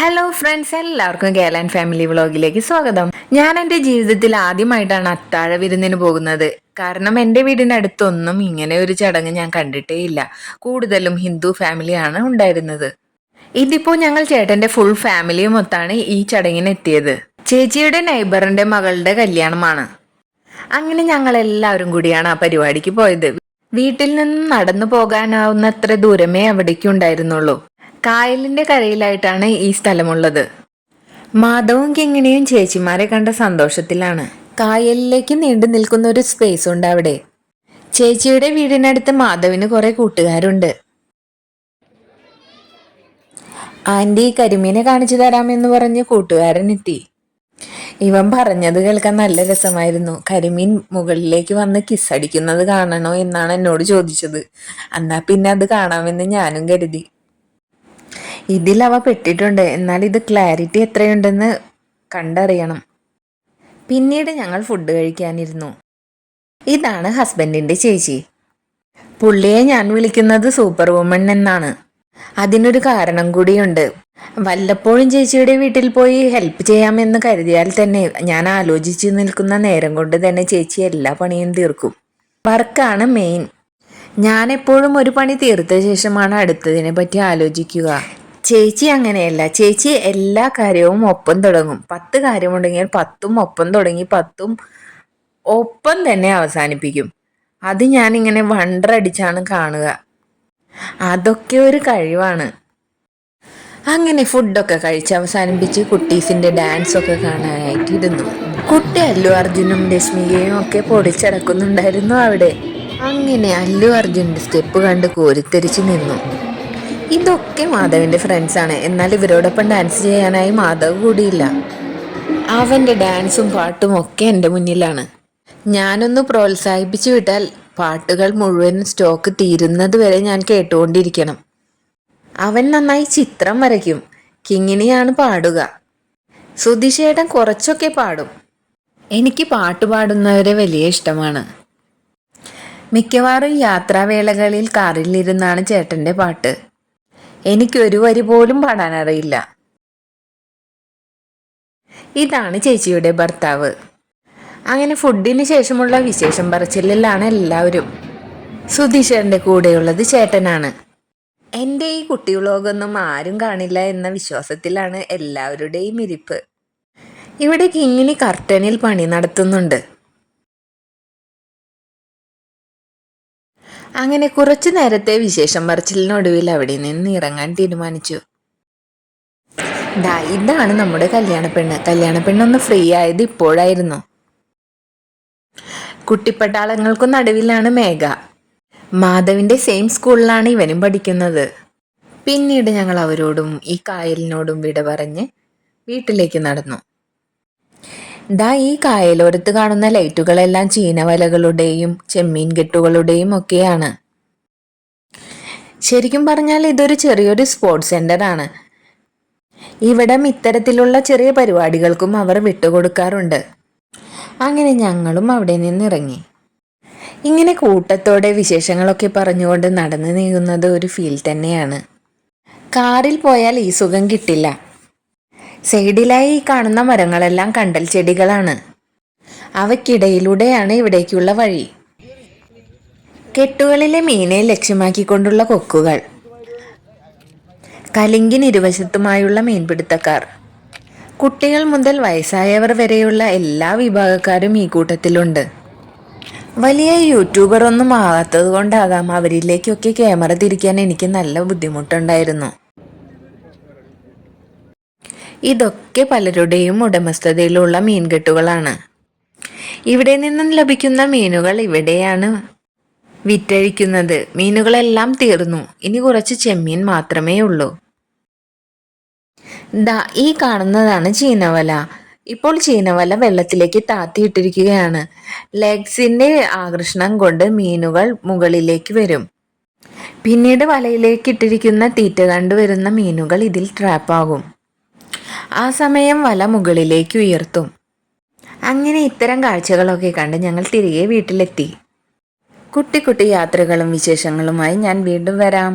Hello friends, എല്ലാവർക്കും Kerala and family വ്ളോഗിലേക്ക് സ്വാഗതം. ഞാൻ എൻ്റെ ജീവിതത്തിൽ ആദ്യമായിട്ടാണ് അത്താഴ വിരുന്നിന് പോകുന്നത്. കാരണം എൻ്റെ വീടിനടുത്തൊന്നും ഇങ്ങനെ ഒരു ചടങ്ങ് ഞാൻ കണ്ടിട്ടേ ഇല്ല. കൂടുതലും ഹിന്ദു ഫാമിലിയാണ് ഉണ്ടായിരുന്നത്. ഇതിപ്പോൾ ഞങ്ങൾ ചേട്ടൻ്റെ ഫുൾ ഫാമിലിയും ഒത്താണ് ഈ ചടങ്ങിന് എത്തിയത്. ചേച്ചിയുടെ നൈബറിന്റെ മകളുടെ കല്യാണമാണ്. അങ്ങനെ ഞങ്ങൾ എല്ലാവരും കൂടിയാണ് ആ പരിപാടിക്ക് പോയത്. വീട്ടിൽ നിന്ന് നടന്നു പോകാനാവുന്നത്ര ദൂരമേ അവിടേക്ക് ഉണ്ടായിരുന്നുള്ളൂ. കായലിന്റെ കരയിലായിട്ടാണ് ഈ സ്ഥലമുള്ളത്. മാധവും കിങ്ങിണിയും ചേച്ചിമാരെ കണ്ട സന്തോഷത്തിലാണ്. കായലിലേക്ക് നീണ്ടു നിൽക്കുന്ന ഒരു സ്പേസ് ഉണ്ട് അവിടെ. ചേച്ചിയുടെ വീടിനടുത്ത് മാധവിന് കുറെ കൂട്ടുകാരുണ്ട്. ആന്റി, കരിമീനെ കാണിച്ചു തരാമെന്ന് പറഞ്ഞ് കൂട്ടുകാരൻ എത്തി. ഇവൻ പറഞ്ഞത് കേൾക്കാൻ നല്ല രസമായിരുന്നു. കരിമീൻ മുകളിലേക്ക് വന്ന് കിസ്സടിക്കുന്നത് കാണണോ എന്നാണ് എന്നോട് ചോദിച്ചത്. എന്നാ പിന്നെ അത് കാണാമെന്ന് ഞാനും കരുതി. ഇതിൽ അവ പെട്ടിട്ടുണ്ട്, എന്നാൽ ഇത് ക്ലാരിറ്റി എത്രയുണ്ടെന്ന് കണ്ടറിയണം. പിന്നീട് ഞങ്ങൾ ഫുഡ് കഴിക്കാനിരുന്നു. ഇതാണ് ഹസ്ബൻഡിന്റെ ചേച്ചി. പുള്ളിയെ ഞാൻ വിളിക്കുന്നത് സൂപ്പർ വുമൺ എന്നാണ്. അതിനൊരു കാരണം കൂടിയുണ്ട്. വല്ലപ്പോഴും ചേച്ചിയുടെ വീട്ടിൽ പോയി ഹെൽപ്പ് ചെയ്യാമെന്ന് കരുതിയാൽ തന്നെ ഞാൻ ആലോചിച്ചു നിൽക്കുന്ന നേരം കൊണ്ട് തന്നെ ചേച്ചി എല്ലാ പണിയും തീർക്കും. വർക്കാണ് മെയിൻ. ഞാൻ എപ്പോഴും ഒരു പണി തീർത്ത ശേഷമാണ് അടുത്തതിനെ പറ്റി ആലോചിക്കുക. ചേച്ചി അങ്ങനെയല്ല. ചേച്ചി എല്ലാ കാര്യവും ഒപ്പം തുടങ്ങും. 10 കാര്യമുണ്ടെങ്കിൽ 10ഉം ഒപ്പം തുടങ്ങി 10ഉം ഒപ്പം തന്നെ അവസാനിപ്പിക്കും. അത് ഞാനിങ്ങനെ വണ്ടറടിച്ചാണ് കാണുക. അതൊക്കെ ഒരു കഴിവാണ്. അങ്ങനെ ഫുഡൊക്കെ കഴിച്ച് അവസാനിപ്പിച്ച് കുട്ടീസിന്റെ ഡാൻസ് ഒക്കെ കാണാനായിട്ടിരുന്നു. കുട്ടി അല്ലു അർജുനും രശ്മികയും ഒക്കെ പൊടിച്ചടക്കുന്നുണ്ടായിരുന്നു അവിടെ. അങ്ങനെ അല്ലു അർജുൻ്റെ സ്റ്റെപ്പ് കണ്ട് കോരിത്തെരിച്ച് നിന്നു. ഇതൊക്കെ മാധവിന്റെ ഫ്രണ്ട്സാണ്. എന്നാൽ ഇവരോടൊപ്പം ഡാൻസ് ചെയ്യാനായി മാധവ് കൂടിയില്ല. അവന്റെ ഡാൻസും പാട്ടും ഒക്കെ എൻ്റെ മുന്നിലാണ്. ഞാനൊന്ന് പ്രോത്സാഹിപ്പിച്ചു വിട്ടാൽ പാട്ടുകൾ മുഴുവൻ സ്റ്റോക്ക് തീരുന്നത് വരെ ഞാൻ കേട്ടുകൊണ്ടിരിക്കണം. അവൻ നന്നായി ചിത്രം വരയ്ക്കും. കിങ്ങിണിയാണ് പാടുക. സുധിഷേട്ടൻ കുറച്ചൊക്കെ പാടും. എനിക്ക് പാട്ട് പാടുന്നവരെ വലിയ ഇഷ്ടമാണ്. മിക്കവാറും യാത്രാവേളകളിൽ കാറിലിരുന്നാണ് ചേട്ടൻ്റെ പാട്ട്. എനിക്കൊരു വരി പോലും പാടാനറിയില്ല. ഇതാണ് ചേച്ചിയുടെ ഭർത്താവ്. അങ്ങനെ ഫുഡിന് ശേഷമുള്ള വിശേഷം പറച്ചിലാണ് എല്ലാവരും. സുധീഷന്റെ കൂടെയുള്ളത് ചേട്ടനാണ്. എൻ്റെ ഈ കുട്ടി വ്ലോഗൊന്നും ആരും കാണില്ല എന്ന വിശ്വാസത്തിലാണ് എല്ലാവരുടെയും ഇരിപ്പ്. ഇവിടെ കിങ്ങിണി കർട്ടനിൽ പണി നടത്തുന്നുണ്ട്. അങ്ങനെ കുറച്ചു നേരത്തെ വിശേഷം പറച്ചിലിനൊടുവിൽ അവിടെ നിന്ന് ഇറങ്ങാൻ തീരുമാനിച്ചു. ഇതാണ് നമ്മുടെ കല്യാണപ്പെണ്ണൊന്ന് ഫ്രീ ആയത് ഇപ്പോഴായിരുന്നു. കുട്ടിപ്പട്ടാളങ്ങൾക്കും നടുവിലാണ് മേഘ. മാധവിന്റെ സെയിം സ്കൂളിലാണ് ഇവനും പഠിക്കുന്നത്. പിന്നീട് ഞങ്ങൾ അവരോടും ഈ കായലിനോടും വിട പറഞ്ഞ് വീട്ടിലേക്ക് നടന്നു. ഈ കായലോരത്ത് കാണുന്ന ലൈറ്റുകളെല്ലാം ചീനവലകളുടെയും ചെമ്മീൻ കെട്ടുകളുടെയും ഒക്കെയാണ്. ശരിക്കും പറഞ്ഞാൽ ഇതൊരു ചെറിയൊരു സ്പോർട്സ് സെന്റർ ആണ്. ഇവിടം ഇത്തരത്തിലുള്ള ചെറിയ പരിപാടികൾക്കും അവർ വിട്ടുകൊടുക്കാറുണ്ട്. അങ്ങനെ ഞങ്ങളും അവിടെ നിന്നിറങ്ങി. ഇങ്ങനെ കൂട്ടത്തോടെ വിശേഷങ്ങളൊക്കെ പറഞ്ഞുകൊണ്ട് നടന്നു നീങ്ങുന്നത് ഒരു ഫീൽ തന്നെയാണ്. കാറിൽ പോയാൽ ഈ സുഖം കിട്ടില്ല. സൈഡിലായി കാണുന്ന മരങ്ങളെല്ലാം കണ്ടൽ ചെടികളാണ്. അവയ്ക്കിടയിലൂടെയാണ് ഇവിടേക്കുള്ള വഴി. കെട്ടുകളിലെ മീനെ ലക്ഷ്യമാക്കിക്കൊണ്ടുള്ള കൊക്കുകൾ. കലിങ്കിന് ഇരുവശത്തുമായുള്ള മീൻപിടുത്തക്കാർ. കുട്ടികൾ മുതൽ വയസ്സായവർ വരെയുള്ള എല്ലാ വിഭാഗക്കാരും ഈ കൂട്ടത്തിലുണ്ട്. വലിയ യൂട്യൂബർ ഒന്നും ആകാത്തത് കൊണ്ടാകാം അവരിലേക്കൊക്കെ ക്യാമറ തിരിക്കാൻ എനിക്ക് നല്ല ബുദ്ധിമുട്ടുണ്ടായിരുന്നു. ഇതൊക്കെ പലരുടെയും ഉടമസ്ഥതയിലുള്ള മീൻകെട്ടുകളാണ്. ഇവിടെ നിന്നും ലഭിക്കുന്ന മീനുകൾ ഇവിടെയാണ് വിറ്റഴിക്കുന്നത്. മീനുകളെല്ലാം തീർന്നു. ഇനി കുറച്ച് ചെമ്മീൻ മാത്രമേ ഉള്ളൂ. ഈ കാണുന്നതാണ് ചീനവല. ഇപ്പോൾ ചീനവല വെള്ളത്തിലേക്ക് താത്തിയിട്ടിരിക്കുകയാണ്. ലെഗ്സിന്റെ ആകർഷണം കൊണ്ട് മീനുകൾ മുകളിലേക്ക് വരും. പിന്നീട് വലയിലേക്ക് ഇട്ടിരിക്കുന്ന തീറ്റ കണ്ടുവരുന്ന മീനുകൾ ഇതിൽ ട്രാപ്പാകും. ആ സമയം വല മുകളിലേക്ക് ഉയർത്തും. അങ്ങനെ ഇത്തരം കാഴ്ചകളൊക്കെ കണ്ട് ഞങ്ങൾ തിരികെ വീട്ടിലെത്തി. കുട്ടി യാത്രകളും വിശേഷങ്ങളുമായി ഞാൻ വീണ്ടും വരാം.